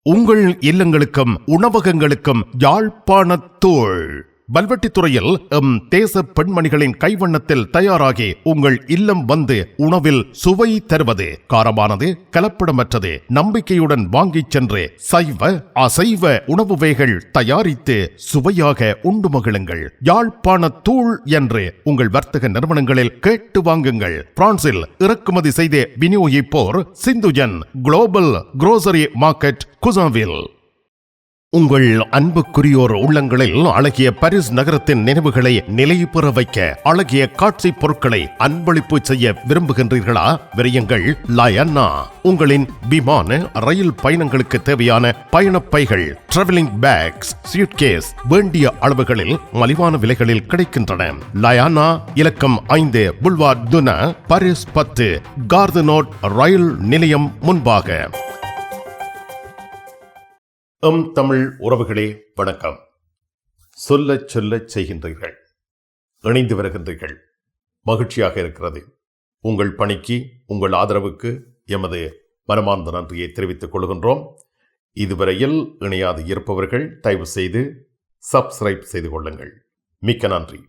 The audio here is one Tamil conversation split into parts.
உங்கள் இல்லங்களுக்கும் உணவகங்களுக்கும் யாழ்ப்பாணத்தூள் வல்வெட்டித்துறையில் தேச பெண்மணிகளின் கைவண்ணத்தில் தயாராகி உங்கள் இல்லம் வந்து உணவில் சுவை தருவது, காரமானது கலப்படமற்றது, நம்பிக்கையுடன் வாங்கிச் சென்று சைவ அசைவ உணவு வகைகள் தயாரித்து சுவையாக உண்டு மகிழுங்கள். யாழ்ப்பாணத்தூள் என்று உங்கள் வர்த்தக நிறுவனங்களில் கேட்டு வாங்குங்கள். பிரான்சில் இறக்குமதி செய்து விநியோகிப்போர் சிந்துஜன் குளோபல் குரோசரி மார்க்கெட் குசாவில். உங்கள் அன்புக்குரியோர் உள்ளங்களில் அழகிய பாரிஸ் நகரத்தின் நினைவுகளை நிலைபெற வைக்க அழகிய காட்சி பொருட்களை அன்பளிப்பு செய்ய விரும்புகின்றீர்களா? விரையுங்கள் லயன்னா. உங்களின் விமான ரயில் பயணங்களுக்கு தேவையான பயணப்பைகள், டிராவலிங் பேக்ஸ், சூட்கேஸ் வேண்டிய அளவுகளில் மலிவான விலைகளில் கிடைக்கின்றன. லயானா இலக்கம் 5 புல்வார்ட் துனா, பாரிஸ் 10, கார்தனோட் ரயில் நிலையம் முன்பாக. தமிழ் உறவுகளே வணக்கம். சொல்ல சொல்ல செய்கின்றீர்கள், இணைந்து வருகின்றீர்கள், மகிழ்ச்சியாக இருக்கிறது. உங்கள் பணிக்கு, உங்கள் ஆதரவுக்கு எமது மனமார்ந்த நன்றியை தெரிவித்துக் கொள்கின்றோம். இதுவரையில் இணையாது இருப்பவர்கள் தயவு செய்து சப்ஸ்கிரைப் செய்து கொள்ளுங்கள். மிக்க நன்றி.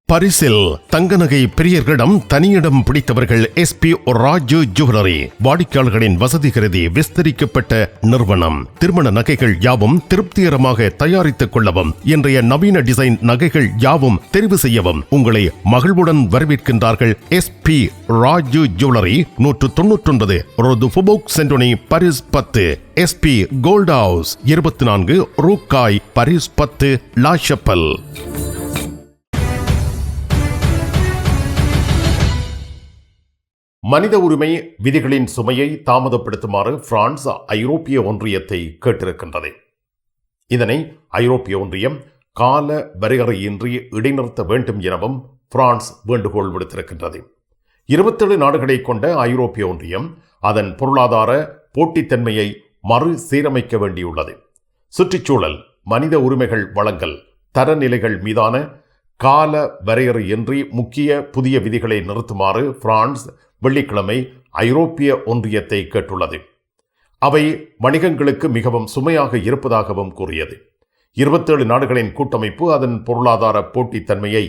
பரிசில் தங்க நகை பிரியர்களிடம் தனியிடம் பிடித்தவர்கள் SP ராஜு ஜுவல்லரி. வாடிக்கையாளர்களின் வசதி கருதி விஸ்தரிக்கப்பட்ட நிறுவனம். திருமண நகைகள் யாவும் திருப்திகரமாக தயாரித்துக் கொள்ளவும், இன்றைய நவீன டிசைன் நகைகள் யாவும் தெரிவு செய்யவும் உங்களை மகிழ்வுடன் வரவேற்கின்றார்கள். SP Raju jewellery, 199 Rue du Faubourg Saint Denis, Paris 10. SP gold house, 24 Rue Cail, Paris 10, La Chapelle. மனித உரிமை விதிகளின் சுமையை தாமதப்படுத்துமாறு பிரான்ஸ் ஐரோப்பிய ஒன்றியத்தை கேட்டிருக்கின்றது. இதனை ஐரோப்பிய ஒன்றியம் கால வரையறையின்றி இடைநிறுத்த வேண்டும் எனவும் பிரான்ஸ் வேண்டுகோள் விடுத்திருக்கின்றது. 27 நாடுகளை கொண்ட ஐரோப்பிய ஒன்றியம் அதன் பொருளாதார போட்டித்தன்மையை மறுசீரமைக்க வேண்டியுள்ளது. சுற்றுச்சூழல், மனித உரிமைகள் வழங்கல், தரநிலைகள் மீதான கால வரையறையின்றி முக்கிய புதிய விதிகளை நிறுத்துமாறு பிரான்ஸ் வெள்ளிக்கிழமை ஐரோப்பிய ஒன்றியத்தை கேட்டுள்ளது. அவை வணிகங்களுக்கு மிகவும் சுமையாக இருப்பதாகவும் கூறியது. 27 நாடுகளின் கூட்டமைப்பு அதன் பொருளாதார போட்டித்தன்மையை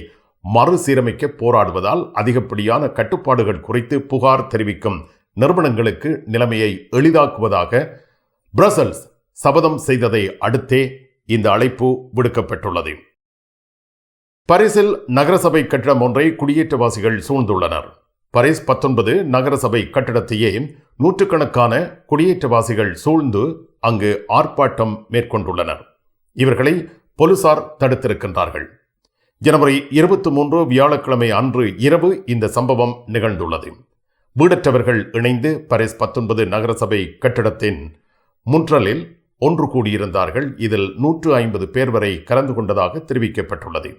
மறுசீரமைக்க போராடுவதால் அதிகப்படியான கட்டுப்பாடுகள் குறித்து புகார் தெரிவிக்கும் நிறுவனங்களுக்கு நிலைமையை எளிதாக்குவதாக பிரசல்ஸ் சபதம் செய்ததை அடுத்தே இந்த அழைப்பு விடுக்கப்பட்டுள்ளது. பாரிஸில் நகரசபை கட்டிடம் ஒன்றை குடியேற்றவாசிகள் சூழ்ந்துள்ளனர். பாரிஸ் 19 நகரசபை கட்டிடத்தையே நூற்றுக்கணக்கான குடியேற்றவாசிகள் சூழ்ந்து அங்கு ஆர்ப்பாட்டம் மேற்கொண்டுள்ளனர். இவர்களை போலீசார் தடுத்திருக்கின்றார்கள். ஜனவரி 23 வியாழக்கிழமை அன்று இரவு இந்த சம்பவம் நிகழ்ந்துள்ளது. வீடற்றவர்கள் இணைந்து பாரிஸ் 19 நகரசபை கட்டிடத்தின் முன்றலில் ஒன்று கூடியிருந்தார்கள். இதில் 150 பேர் வரை கலந்து கொண்டதாக தெரிவிக்கப்பட்டுள்ளது.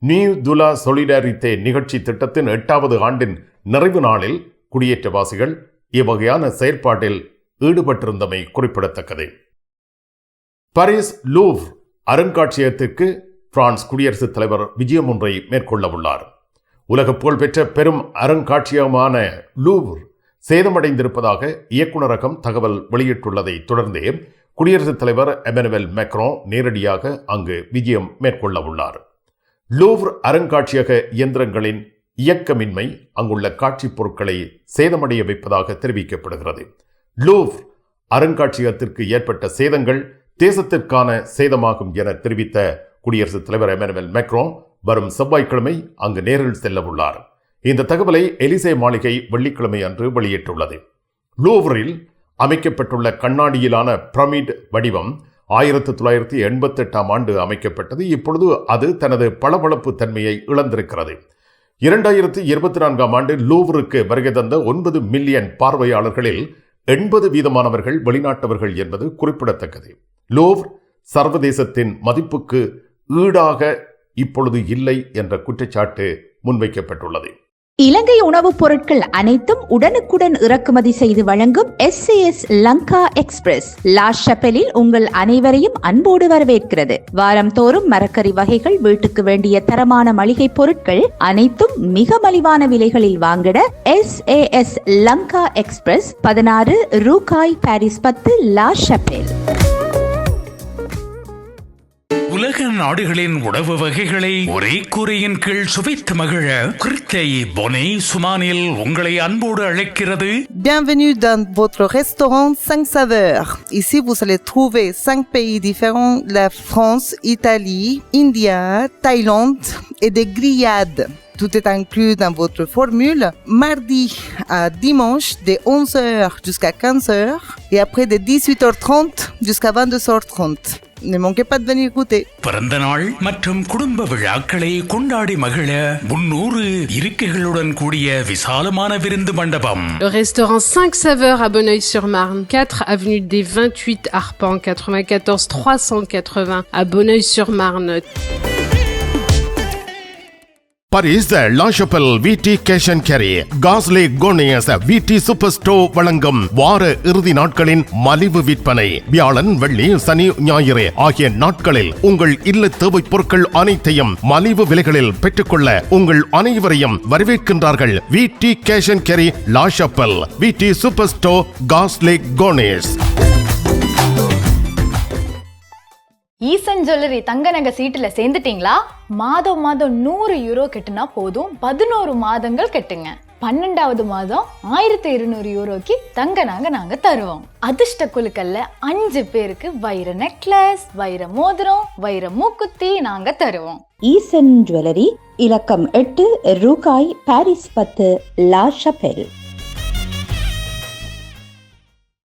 நியூ துலா சொலிடாரித்தே நிகழ்ச்சி திட்டத்தின் 8வது ஆண்டின் நிறைவு நாளில் குடியேற்றவாசிகள் இவ்வகையான செயற்பாட்டில் ஈடுபட்டிருந்தமை குறிப்பிடத்தக்கது. பாரிஸ் லூவ்ர் அருங்காட்சியகத்திற்கு பிரான்ஸ் குடியரசுத் தலைவர் விஜயம் ஒன்றை மேற்கொள்ள உள்ளார். உலக புகழ்பெற்ற பெரும் அருங்காட்சியகமான லூவ்ர் சேதமடைந்திருப்பதாக இயக்குநரகம் தகவல் வெளியிட்டுள்ளதை தொடர்ந்தே குடியரசுத் தலைவர் எமனுவல் மேக்ரான் நேரடியாக அங்கு விஜயம் மேற்கொள்ள உள்ளார். லூவ்ர் அருங்காட்சியக இயந்திரங்களின் இயக்கமின்மை அங்குள்ள காட்சி பொருட்களை சேதமடைய வைப்பதாக தெரிவிக்கப்படுகிறது. லூவ்ர் அருங்காட்சியகத்திற்கு ஏற்பட்ட சேதங்கள் தேசத்திற்கான சேதமாகும் என தெரிவித்த குடியரசுத் தலைவர் எமனுவல் மேக்ரான் வரும் செவ்வாய்க்கிழமை அங்கு நேரில் செல்ல உள்ளார். இந்த தகவலை எலிசே மாளிகை வெள்ளிக்கிழமை அன்று வெளியிட்டுள்ளது. லூவ்ரில் அமைக்கப்பட்டுள்ள கண்ணாடியிலான பிரமிட் வடிவம் 1988ஆம் ஆண்டு அமைக்கப்பட்டது. இப்பொழுது அது தனது பளபளப்பு தன்மையை இழந்திருக்கிறது. 2024ஆம் ஆண்டு லூவ்ருக்கு வருகை தந்த 9 மில்லியன் பார்வையாளர்களில் 80% வெளிநாட்டவர்கள் என்பது குறிப்பிடத்தக்கது. லூவ்ர் சர்வதேசத்தின் மதிப்புக்கு ஈடாக இப்பொழுது இல்லை என்ற குற்றச்சாட்டு முன்வைக்கப்பட்டுள்ளது. இலங்கை உணவுப் பொருட்கள் அனைத்தும் உடனுக்குடன் இறக்குமதி செய்து வழங்கும் SAS லங்கா எக்ஸ்பிரஸ் லா ஷப்பலில் உங்கள் அனைவரையும் அன்போடு வரவேற்கிறது. வாரம் தோறும் மரக்கறி வகைகள், வீட்டுக்கு வேண்டிய தரமான மளிகை பொருட்கள் அனைத்தும் மிக மலிவான விலைகளில் வாங்கிட SAS Lanka express 16 ரூகாய், Paris 10, La ஷப்பல். உலக நாடுகளின் உணவு வகைகளை ஒரே கூரையின் கீழ் சுவைத்து மகிழ கிருத்தை பொனே சுமானில் உங்களை அன்போடு அழைக்கிறது. Bienvenue dans votre restaurant 5 saveurs. Ici, vous allez trouver 5 pays différents, la France, Italie, India, Thaïlande et des grillades. Tout est inclus dans votre formule. Mardi à dimanche, de 11h jusqu'à 15h et après de 18h30 jusqu'à 22h30. Ne manquez pas de venir goûter. பிறந்த நாள் மற்றும் குடும்ப விழாக்களை கொண்டாடி மகிழ 300 இருக்கைகளுடன் கூடிய விசாலமான விருந்து மண்டபம். Le restaurant 5 saveurs à Bonneuil-sur-Marne, 4 avenue des 28 Arpents, 94 380 à Bonneuil-sur-Marne. Paris லா ஷப்பல் விடி கேஷ் அண்ட் கேரி காஸ்லே கோனியஸ் விடி சூப்பர் ஸ்டோர் வழங்கும் வார இறுதி நாட்களின் மலிவு விற்பனை. வியாழன், வெள்ளி, சனி, ஞாயிறு ஆகிய நாட்களில் உங்கள் இல்ல தேவை பொருட்கள் அனைத்தையும் மலிவு விலைகளில் பெற்றுக்கொள்ள உங்கள் அனைவரையும் வரவேற்கின்றார்கள். விடி கேஷ் அண்ட் கேரி, லா ஷப்பல், விடி சூப்பர் ஸ்டோர், காஸ்லே கோனியஸ். ஈசன் ஜுவல்லரி தங்க நகை சீட்டுல சேர்ந்துட்டீங்களா? மாதம் 100 யூரோ கட்டுனா போதும், 11 மாதங்கள் கட்டுங்க. 12வது மாதம் 1200 யூரோக்கு தங்க நகை நாங்க தருவோம். அதிர்ஷ்ட குலுக்கல்ல 5 பேருக்கு வைர நெக்லஸ், வைர மோதிரம், வைர மூக்குத்தி நாங்க தருவோம். ஈசன் ஜுவல்லரி, இலக்கம் 8, ரூகாய், பாரிஸ் 10, லா ஷப்பெல்.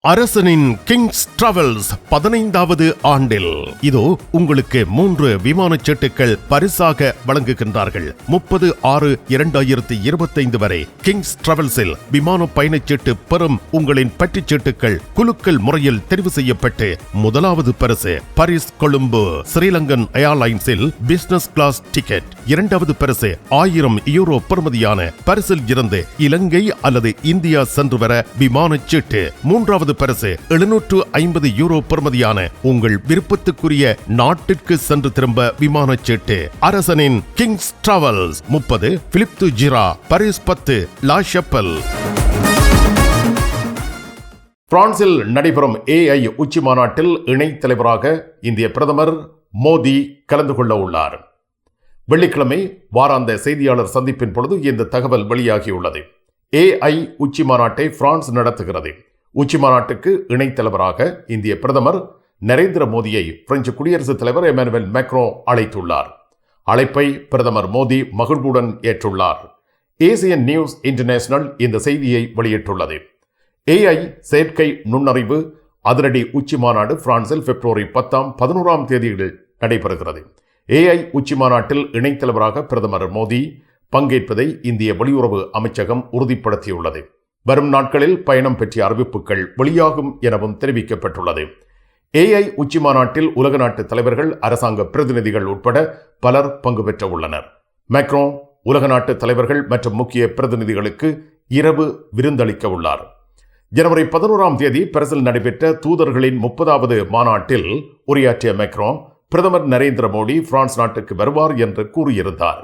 அரசனின் கிங்ஸ் டிராவல்ஸ் 15வது ஆண்டில் இதோ உங்களுக்கு 3 விமானச் சீட்டுகள் பரிசாக வழங்குகின்றார்கள். 30/6/2025 வரை கிங்ஸ் டிராவல்ஸில் விமான பயணச்சீட்டு பெறும் உங்களின் பற்றுச்சீட்டுகள் குலுக்கல் முறையில் தெரிவு செய்யப்பட்டு முதலாவது பரிசு பாரிஸ் கொழும்பு ஸ்ரீலங்கன் ஏர்லைன்ஸில் பிசினஸ் கிளாஸ் டிக்கெட், 2வது பரிசு 1000 யூரோ பெறுமதியான பரிசில் இருந்து இலங்கை அல்லது இந்தியா சென்று வர விமானச் சீட்டு, 3வது பரிசு 750 யூரோ பெறுமதியான உங்கள் விருப்பத்துக்குரிய நாட்டிற்கு சென்று திரும்ப விமானச் சீட்டு. அரசனின் கிங்ஸ் டிராவல்ஸ் 30 பிலிப் து ஜிரா, பாரிஸ் 10, லா ஷப்பல். பிரான்சில் நடைபெறும் AI உச்சி மாநாட்டில் இணைத் தலைவராக இந்திய பிரதமர் மோடி கலந்து கொள்ள உள்ளார். வெள்ளிக்கிழமை வாராந்த செய்தியாளர் சந்திப்பின் பொழுது இந்த தகவல் வெளியாகியுள்ளது. AI உச்சி மாநாட்டை பிரான்ஸ் நடத்துகிறது. உச்சி மாநாட்டுக்கு இணைத் தலைவராக இந்திய பிரதமர் நரேந்திர மோடியை பிரெஞ்சு குடியரசுத் தலைவர் எமானுவேல் மேக்ரோ அழைத்துள்ளார். அழைப்பை பிரதமர் மோடி மகிழ்வுடன் ஏற்றுள்ளார். ஏசியன் நியூஸ் இன்டர்நேஷனல் இந்த செய்தியை வெளியிட்டுள்ளது. AI செயற்கை நுண்ணறிவு அதிரடி உச்சி மாநாடு பிரான்சில் பிப்ரவரி 10, 11 தேதிகளில் நடைபெறுகிறது. AI உச்சி மாநாட்டில் இணைத் தலைவராக பிரதமர் மோடி பங்கேற்பதை இந்திய வெளியுறவு அமைச்சகம் உறுதிப்படுத்தியுள்ளது. வரும் நாட்களில் பயணம் பற்றிய அறிவிப்புகள் வெளியாகும் எனவும் தெரிவிக்கப்பட்டுள்ளது. AI உச்சி மாநாட்டில் உலக நாட்டு தலைவர்கள், அரசாங்க பிரதிநிதிகள் உட்பட பலர் பங்கு பெற்ற உள்ளனர். மேக்ரோ உலக நாட்டு தலைவர்கள் மற்றும் முக்கிய பிரதிநிதிகளுக்கு இரவு விருந்தளிக்க உள்ளார். ஜனவரி 11 தேதி பாரிஸில் நடைபெற்ற தூதர்களின் 30வது மாநாட்டில் உரையாற்றிய மேக்ரோ, பிரதமர் நரேந்திர மோடி பிரான்ஸ் நாட்டுக்கு வருவார் என்று கூறியிருந்தார்.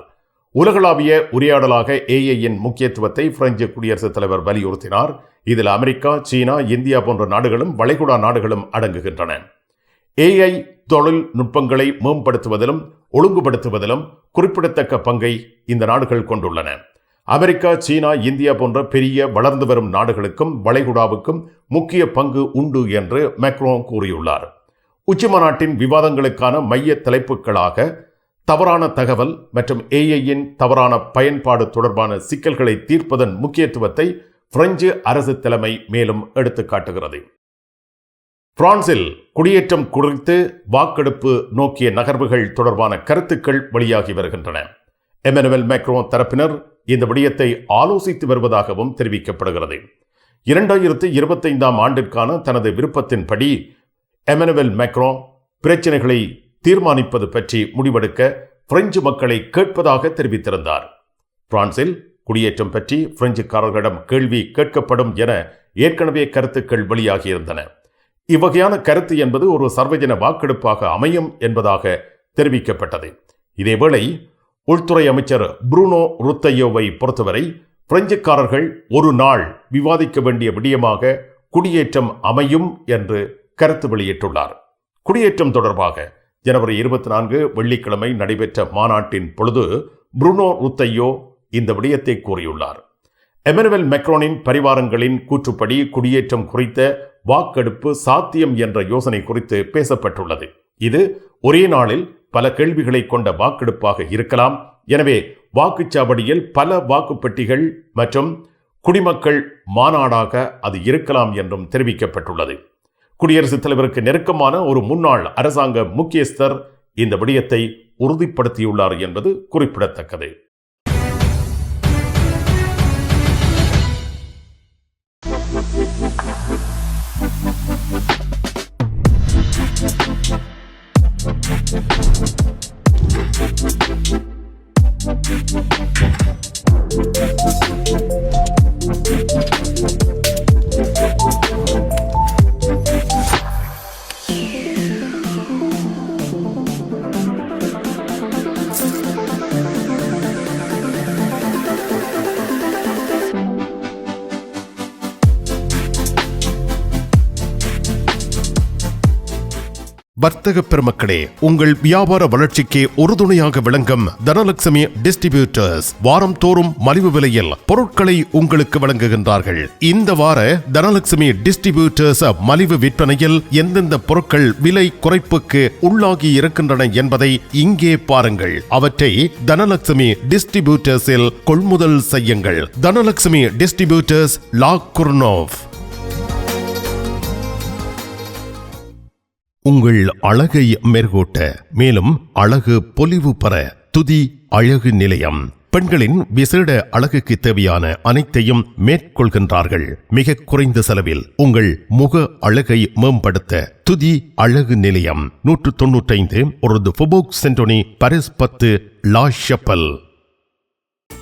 உலகளாவிய உரையாடலாக AIயின் முக்கியத்துவத்தை பிரெஞ்சு குடியரசுத் தலைவர் வலியுறுத்தினார். இதில் அமெரிக்கா, சீனா, இந்தியா போன்ற நாடுகளும் வளைகுடா நாடுகளும் அடங்குகின்றன. AI தொழில்நுட்பங்களை மேம்படுத்துவதிலும் ஒழுங்குபடுத்துவதிலும் குறிப்பிடத்தக்க பங்கை இந்த நாடுகள் கொண்டுள்ளன. அமெரிக்கா, சீனா, இந்தியா போன்ற பெரிய வளர்ந்து வரும் நாடுகளுக்கும் வளைகுடாவுக்கும் முக்கிய பங்கு உண்டு என்று மேக்ரோ கூறியுள்ளார். உச்சிமாநாட்டின் விவாதங்களுக்கான மைய தலைப்புகளாக தவறான தகவல் மற்றும் AIயின் தவறான பயன்பாடு தொடர்பான சிக்கல்களை தீர்ப்பதன் முக்கியத்துவத்தை பிரெஞ்சு அரசு தலைமை மேலும் எடுத்துக்காட்டுகிறது. பிரான்சில் குடியேற்றம் குறித்து வாக்கெடுப்பு நோக்கிய நகர்வுகள் தொடர்பான கருத்துக்கள் வெளியாகி வருகின்றன. எமானுவேல் மேக்ரோ தரப்பினர் இந்த விடயத்தை ஆலோசித்து வருவதாகவும் தெரிவிக்கப்படுகிறது. 2025 ஆண்டிற்கான தனது விருப்பத்தின்படி எமானுவேல் மேக்ரோ பிரச்சினைகளை தீர்மானிப்பது பற்றி முடிவெடுக்க பிரெஞ்சு மக்களை கேட்பதாக தெரிவித்திருந்தார். பிரான்சில் குடியேற்றம் பற்றி பிரெஞ்சுக்காரர்களிடம் கேள்வி கேட்கப்படும் என ஏற்கனவே கருத்துக்கள் வெளியாகியிருந்தன. இவ்வகையான கருத்து என்பது ஒரு சர்வஜன வாக்கெடுப்பாக அமையும் என்பதாக தெரிவிக்கப்பட்டது. இதேவேளை உள்துறை அமைச்சர் ப்ரூனோ ருத்தையோவை பொறுத்தவரை பிரெஞ்சுக்காரர்கள் ஒரு நாள் விவாதிக்க வேண்டிய விடயமாக குடியேற்றம் அமையும் என்று கருத்து வெளியிட்டுள்ளார். குடியேற்றம் தொடர்பாக ஜனவரி 24 வெள்ளிக்கிழமை நடைபெற்ற மாநாட்டின் பொழுது புருனோ ருத்தையோ இந்த விடயத்தை கூறியுள்ளார். எமனுவல் மேக்ரோனின் பரிவாரங்களின் கூற்றுப்படி குடியேற்றம் குறித்த வாக்கெடுப்பு சாத்தியம் என்ற யோசனை குறித்து பேசப்பட்டுள்ளது. இது ஒரே நாளில் பல கேள்விகளை கொண்ட வாக்கெடுப்பாக இருக்கலாம். எனவே வாக்குச்சாவடியில் பல வாக்குப்பெட்டிகள் மற்றும் குடிமக்கள் மாநாடாக அது இருக்கலாம் என்றும் தெரிவிக்கப்பட்டுள்ளது. குடியரசுத் தலைவருக்கு நெருக்கமான ஒரு முன்னாள் அரசாங்க முக்கியஸ்தர் இந்த விடயத்தை உறுதிப்படுத்தியுள்ளார் என்பது குறிப்பிடத்தக்கது. வர்த்தக பெருமக்களே, உங்கள் வியாபார வளர்ச்சிக்கு உறுதுணையாக விளங்கும் தனலட்சுமி டிஸ்ட்ரிபியூட்டர்ஸ் வாரந்தோறும் மலிவு விலையில் பொருட்களை உங்களுக்கு வழங்குகின்றார்கள். இந்த வார தனலட்சுமி டிஸ்ட்ரிபியூட்டர்ஸ் மலிவு விற்பனையில் எந்தெந்த பொருட்கள் விலை குறைப்புக்கு உள்ளாகி இருக்கின்றன என்பதை இங்கே பாருங்கள். அவற்றை தனலட்சுமி டிஸ்ட்ரிபியூட்டர்ஸில் கொள்முதல் செய்யுங்கள். தனலட்சுமி டிஸ்ட்ரிபியூட்டர்ஸ், லா குர்னோவ். உங்கள் அழகை மெருகூட்ட, மேலும் அழகு பொலிவு பெற துதி அழகு நிலையம் பெண்களின் விசேட அழகுக்கு தேவையான அனைத்தையும் மேற்கொள்கின்றார்கள். மிக குறைந்த செலவில் உங்கள் முக அழகை மேம்படுத்த துதி அழகு நிலையம் 195 ஒரு ஃபோபோக் சென்டோனி, பாரிஸ் 10, லா ஷப்பல்.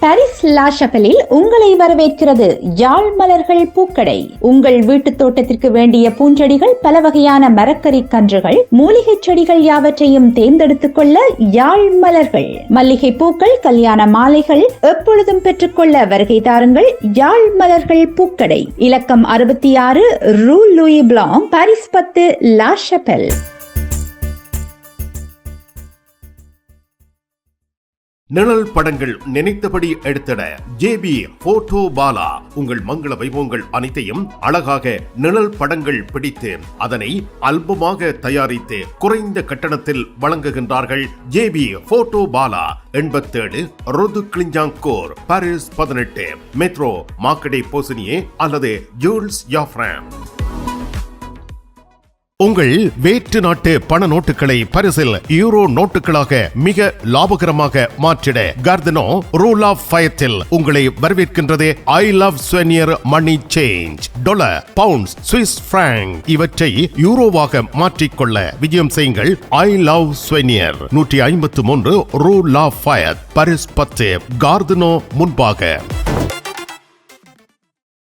பாரிஸ் லா ஷப்பலில் உங்களை வரவேற்கிறது யாழ் மலர்கள் பூக்கடை. உங்கள் வீட்டு தோட்டத்திற்கு வேண்டிய பூஞ்செடிகள், பல வகையான மரக்கறி கன்றுகள், மூலிகை செடிகள் யாவற்றையும் தேர்ந்தெடுத்துக் கொள்ள யாழ் மலர்கள். மல்லிகை பூக்கள், கல்யாண மாலைகள் எப்பொழுதும் பெற்றுக்கொள்ள வருகை தாருங்கள் யாழ் மலர்கள் பூக்கடை. இலக்கம் 66 ரூ லூயி பிளாங், பாரிஸ் 10, லா ஷப்பல். நிழல் படங்கள் நினைத்தபடி எடுத்திட ஜேபி போட்டோ பாலா. உங்கள் மங்கள வைபவங்கள் அனைத்தையும் அழகாக நிழல் படங்கள் பிடித்து அதனை ஆல்பமாக தயாரித்து குறைந்த கட்டணத்தில் வழங்குகின்றார்கள். JP photo Bala 87 Rue de Clignancourt, Paris 18, metro Marcadet Poissonniers அல்லது ஜூல்ஸ் யாஃப்ரான். உங்கள் வேற்று நாட்டு பண நோட்டுகளை பரிசில் யூரோ நோட்டுகளாக மிக லாபகரமாக மாற்றிட கார்தனோ ரூல் ஆஃப் ஃபயத்தில் உங்களை வரவேற்கின்றது. I love souvenir money change. Dollar, pounds, Swiss franc இவற்றை யூரோவாக மாற்றிக்கொள்ள விஜயம் செய்யுங்கள். ஐ லவ் ஸ்வெனியர் 153 ரூல் ஆஃப் ஃபயர், பாரிஸ் 10, கார்தனோ முன்பாக.